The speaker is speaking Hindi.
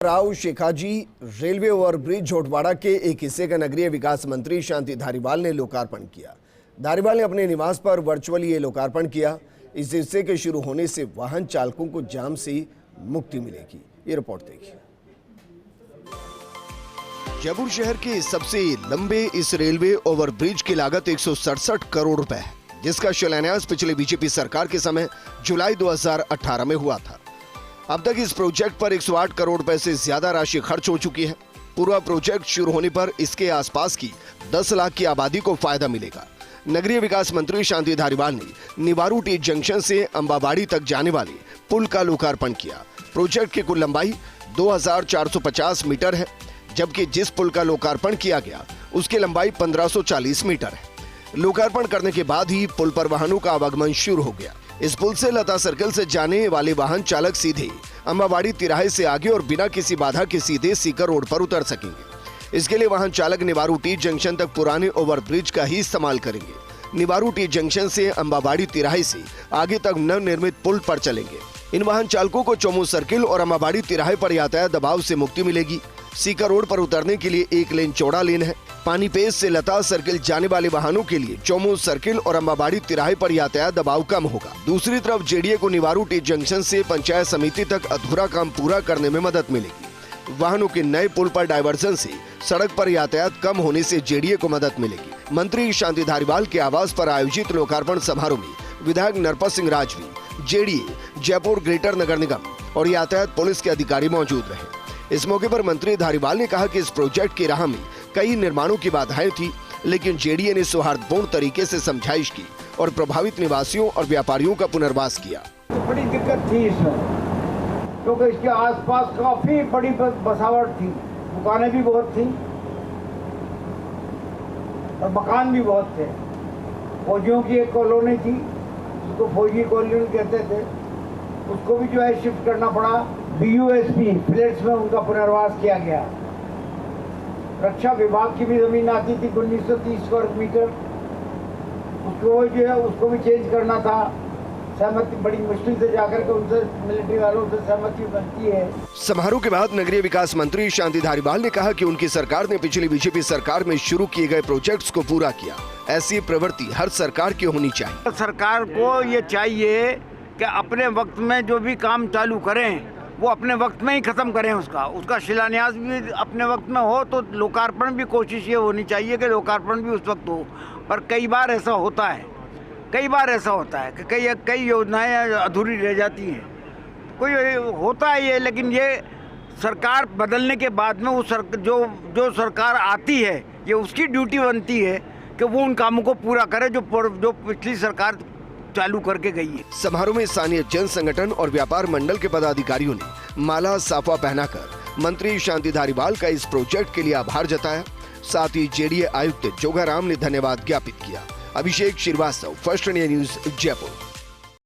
राव शेखाजी रेलवे ओवरब्रिज झोटवाड़ा के एक हिस्से का नगरीय विकास मंत्री शांति धारीवाल ने लोकार्पण किया। धारीवाल ने अपने निवास पर वर्चुअली ये लोकार्पण किया। इस हिस्से के शुरू होने से वाहन चालकों को जाम से मुक्ति मिलेगी। ये रिपोर्ट देखिए। जयपुर शहर के सबसे लंबे इस रेलवे ओवरब्रिज की लागत 167 करोड़ रुपए है, जिसका शिलान्यास पिछले बीजेपी सरकार के समय जुलाई 2018 में हुआ था। अब तक इस प्रोजेक्ट पर 108 करोड़ रुपए से ज्यादा राशि खर्च हो चुकी है। पूरा प्रोजेक्ट शुरू होने पर इसके आसपास की 10 लाख की आबादी को फायदा मिलेगा। नगरीय विकास मंत्री शांति धारीवाल ने निवारू टी जंक्शन से अंबाबाड़ी तक जाने वाले पुल का लोकार्पण किया। प्रोजेक्ट की कुल लंबाई 2450 मीटर है, जबकि जिस पुल का लोकार्पण किया गया उसकी लंबाई 1540 मीटर है। लोकार्पण करने के बाद ही पुल पर वाहनों का आवागमन शुरू हो गया। इस पुल से लता सर्कल से जाने वाले वाहन चालक सीधे अंबाबाड़ी तिराहे से आगे और बिना किसी बाधा के सीधे सीकर रोड पर उतर सकेंगे। इसके लिए वाहन चालक निवारू टी जंक्शन तक पुराने ओवरब्रिज का ही इस्तेमाल करेंगे। निवारू टी जंक्शन से अंबाबाड़ी तिराहे से आगे तक नवनिर्मित पुल पर चलेंगे। इन वाहन चालकों को चोमू सर्किल और अंबाबाड़ी तिराहे पर यातायात दबाव से मुक्ति मिलेगी। सीकर रोड पर उतरने के लिए एक लेन चौड़ा लेन है। पानी पेज से लता सर्किल जाने वाले वाहनों के लिए चोमू सर्किल और अंबाबाड़ी तिराहे पर यातायात दबाव कम होगा। दूसरी तरफ जेडीए को निवारू टी जंक्शन से पंचायत समिति तक अधूरा काम पूरा करने में मदद मिलेगी। वाहनों के नए पुल पर डायवर्सन से सड़क पर यातायात कम होने से जेडीए को मदद मिलेगी। मंत्री शांति धारीवाल के आवास पर आयोजित लोकार्पण समारोह में विधायक नरपत सिंह राजवी, जेडीए, जयपुर ग्रेटर नगर निगम और यातायात पुलिस के अधिकारी मौजूद रहे। इस मौके पर मंत्री धारीवाल ने कहा कि इस प्रोजेक्ट की राह में कई निर्माणों की बाधाएं थी, लेकिन जेडीए ने सौहार्दपूर्ण तरीके से समझाइश की और प्रभावित निवासियों और व्यापारियों का पुनर्वास किया। बड़ी दिक्कत थी इसमें, क्योंकि इसके आसपास काफी बड़ी बसावट थी, दुकानें भी बहुत थी और मकान भी बहुत थे। फौजियों की एक कॉलोनी थी, उसको फौजी कॉलोनी कहते थे, उसको भी जो है शिफ्ट करना पड़ा। BUSP फ्लैट्स में उनका पुनर्वास किया गया। रक्षा विभाग की भी जमीन आती थी 1930 स्क्वायर मीटर, उसको जो है उसको भी चेंज करना था। सहमति बड़ी मुश्किल से जाकर के उनसे मिलिट्री वालों से सहमति बनती है। समारोह के बाद नगरीय विकास मंत्री शांति धारीवाल ने कहा कि उनकी सरकार ने पिछली बीजेपी सरकार में शुरू किए गए प्रोजेक्ट्स को पूरा किया। ऐसी प्रवृत्ति हर सरकार की होनी चाहिए। सरकार को ये चाहिए कि अपने वक्त में जो भी काम चालू करें वो अपने वक्त में ही खत्म करें। उसका शिलान्यास भी अपने वक्त में हो, तो लोकार्पण भी कोशिश ये होनी चाहिए कि लोकार्पण भी उस वक्त हो। पर कई बार ऐसा होता है कि कई योजनाएं अधूरी रह जाती हैं। कोई होता है ये, लेकिन ये सरकार बदलने के बाद में जो सरकार आती है, ये उसकी ड्यूटी बनती है कि वो उन कामों को पूरा करे जो पिछली सरकार चालू करके गई है। समारोह में स्थानीय जन संगठन और व्यापार मंडल के पदाधिकारियों ने माला साफा पहनाकर मंत्री शांति धारीवाल का इस प्रोजेक्ट के लिए आभार जताया। साथ ही जेडीए आयुक्त जोगाराम ने धन्यवाद ज्ञापित किया। Abhishek Srivastava, first India news, Jaipur.